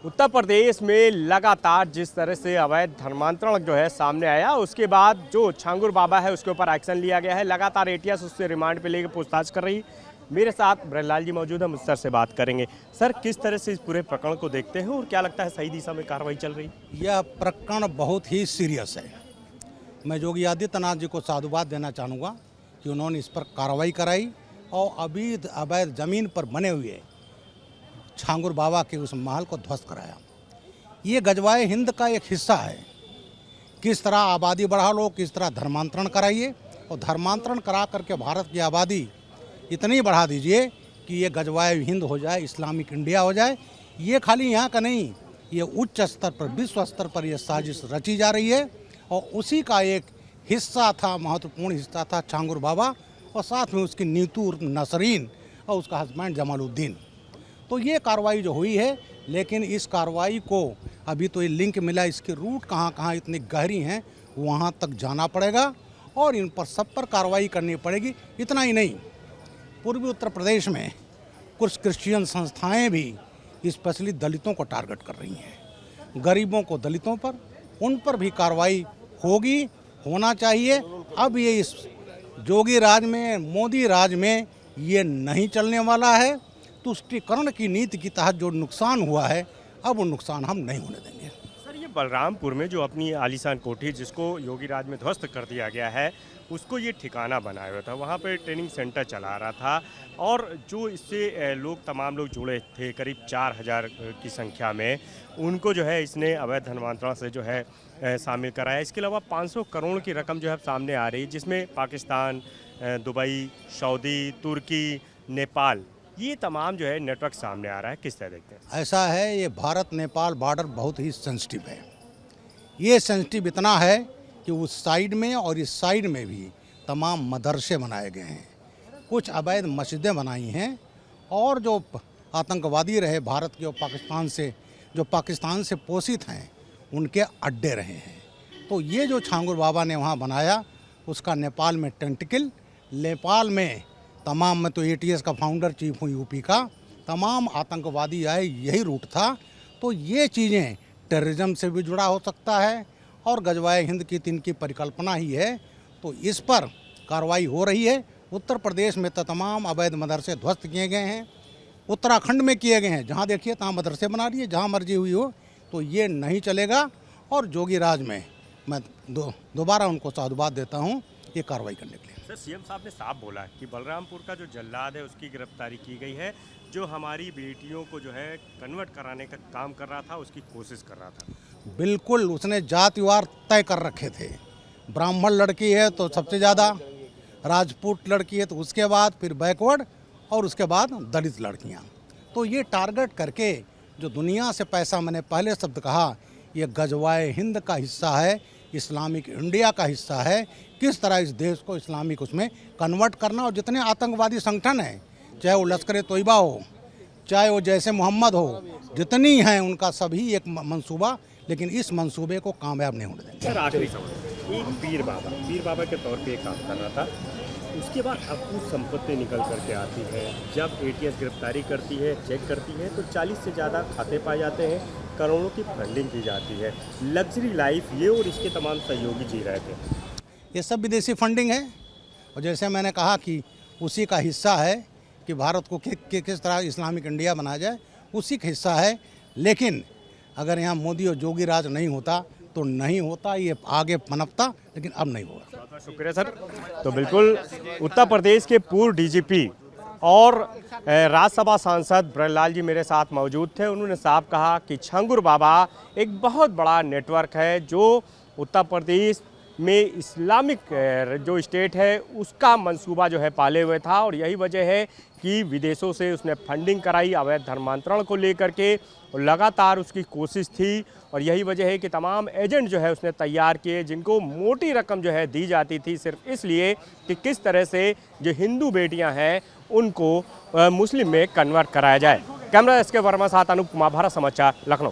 उत्तर प्रदेश में लगातार जिस तरह से अवैध धर्मांतरण जो है सामने आया, उसके बाद जो छांगुर बाबा है उसके ऊपर एक्शन लिया गया है। लगातार एटीएस उससे रिमांड पे लेकर पूछताछ कर रही। मेरे साथ ब्रजलाल जी मौजूद है, मुझ सर से बात करेंगे। सर, किस तरह से इस पूरे प्रकरण को देखते हैं और क्या लगता है सही दिशा में कार्रवाई चल रही? यह प्रकरण बहुत ही सीरियस है। मैं योगी आदित्यनाथ जी को साधुवाद देना चाहूँगा कि उन्होंने इस पर कार्रवाई कराई और अभी अवैध ज़मीन पर बने हुए छांगुर बाबा के उस महल को ध्वस्त कराया। ये गजवाए हिंद का एक हिस्सा है। किस तरह आबादी बढ़ा लो, किस तरह धर्मांतरण कराइए और धर्मांतरण करा करके भारत की आबादी इतनी बढ़ा दीजिए कि ये गजवाए हिंद हो जाए, इस्लामिक इंडिया हो जाए। ये खाली यहाँ का नहीं, ये उच्च स्तर पर, विश्व स्तर पर ये साजिश रची जा रही है और उसी का एक हिस्सा था, महत्वपूर्ण हिस्सा था छांगुर बाबा और साथ में उसकी नीतू नसरीन और उसका हस्बैंड जमालुद्दीन। तो ये कार्रवाई जो हुई है, लेकिन इस कार्रवाई को अभी तो ये लिंक मिला, इसकी रूट कहाँ कहाँ इतनी गहरी हैं वहाँ तक जाना पड़ेगा और इन पर सब पर कार्रवाई करनी पड़ेगी। इतना ही नहीं, पूर्वी उत्तर प्रदेश में कुछ क्रिश्चियन संस्थाएं भी स्पेशली दलितों को टारगेट कर रही हैं, गरीबों को, दलितों पर, उन पर भी कार्रवाई होगी, होना चाहिए। अब ये इस जोगी राज में, मोदी राज में ये नहीं चलने वाला है। तुष्टीकरण की नीति के तहत जो नुकसान हुआ है, अब वो नुकसान हम नहीं होने देंगे। सर, ये बलरामपुर में जो अपनी आलीशान कोठी जिसको योगी राज में ध्वस्त कर दिया गया है, उसको ये ठिकाना बनाया हुआ था, वहाँ पे ट्रेनिंग सेंटर चला रहा था और जो इससे तमाम लोग जुड़े थे, करीब 4000 की संख्या में, उनको जो है इसने अवैध धर्मांतरण से जो है शामिल कराया। इसके अलावा 500 करोड़ की रकम जो है सामने आ रही है, जिसमें पाकिस्तान, दुबई, सऊदी, तुर्की, नेपाल, ये तमाम जो है नेटवर्क सामने आ रहा है। किस तरह देखते हैं? ऐसा है, ये भारत नेपाल बॉर्डर बहुत ही सेंसिटिव है। ये सेंसिटिव इतना है कि उस साइड में और इस साइड में भी तमाम मदरसे बनाए गए हैं, कुछ अवैध मस्जिदें बनाई हैं और जो आतंकवादी रहे भारत के और पाकिस्तान से पोषित हैं, उनके अड्डे रहे हैं। तो ये जो छांगुर बाबा ने वहाँ बनाया, उसका नेपाल में टेंटिकल, नेपाल में तमाम, मैं तो एटीएस का फाउंडर चीफ हूँ यूपी का, तमाम आतंकवादी आए, यही रूट था। तो ये चीज़ें टेररिज्म से भी जुड़ा हो सकता है और गजवाए हिंद की तिनकी परिकल्पना ही है। तो इस पर कार्रवाई हो रही है। उत्तर प्रदेश में तो तमाम अवैध मदरसे ध्वस्त किए गए हैं, उत्तराखंड में किए गए हैं, जहाँ देखिए तहाँ मदरसे बना रही है, जहाँ मर्जी हुई हो। तो ये नहीं चलेगा और जोगी राज में मैं दोबारा उनको साधुवाद देता हूँ ये कार्रवाई करने के लिए। सर, सीएम साहब ने साफ बोला है कि बलरामपुर का जो जल्लाद है उसकी गिरफ्तारी की गई है, जो हमारी बेटियों को जो है कन्वर्ट कराने का काम कर रहा था, उसकी कोशिश कर रहा था। बिल्कुल, उसने जातिवार तय कर रखे थे। ब्राह्मण लड़की है तो सबसे ज़्यादा, राजपूत लड़की है तो उसके बाद, फिर बैकवर्ड और उसके बाद दलित लड़कियां। तो ये टारगेट करके जो दुनिया से पैसा, मैंने पहले शब्द कहा, ये गजवाए हिंद का हिस्सा है, इस्लामिक इंडिया का हिस्सा है। किस तरह इस देश को इस्लामिक उसमें कन्वर्ट करना, और जितने आतंकवादी संगठन हैं, चाहे वो लश्कर तोयबा हो, चाहे वो जैसे मोहम्मद हो, जितनी हैं उनका सभी एक मंसूबा, लेकिन इस मंसूबे को कामयाब नहीं होने देंगे। सर, आखिरी सवाल, एक पीर बाबा के तौर पे काम कर रहा था, उसके बाद अकुत संपत्ति निकल करके आती है। जब एटीएस गिरफ्तारी करती है, चेक करती है, तो 40 से ज़्यादा खाते पाए जाते हैं, करोड़ों की फंडिंग की जाती है। लग्जरी लाइफ ये और इसके तमाम सहयोगी जी रहे थे। ये सब विदेशी फंडिंग है और जैसे मैंने कहा कि उसी का हिस्सा है कि भारत को किस तरह इस्लामिक इंडिया बनाया जाए, उसी का हिस्सा है। लेकिन अगर यहाँ मोदी और जोगी राज नहीं होता तो नहीं होता, ये आगे पनपता, लेकिन अब नहीं होगा। बहुत बहुत शुक्रिया सर। तो बिल्कुल उत्तर प्रदेश के पूर्व डीजीपी और राज्यसभा सांसद ब्रजलाल जी मेरे साथ मौजूद थे। उन्होंने साफ कहा कि छांगुर बाबा एक बहुत बड़ा नेटवर्क है जो उत्तर प्रदेश में इस्लामिक जो स्टेट है उसका मंसूबा जो है पाले हुए था और यही वजह है कि विदेशों से उसने फंडिंग कराई अवैध धर्मांतरण को लेकर के, और लगातार उसकी कोशिश थी और यही वजह है कि तमाम एजेंट जो है उसने तैयार किए, जिनको मोटी रकम जो है दी जाती थी सिर्फ इसलिए कि किस तरह से जो हिंदू बेटियां हैं उनको मुस्लिम में कन्वर्ट कराया जाए। कैमरा एसके वर्मा साथ अनूप कुमार, भारत समाचार, लखनऊ।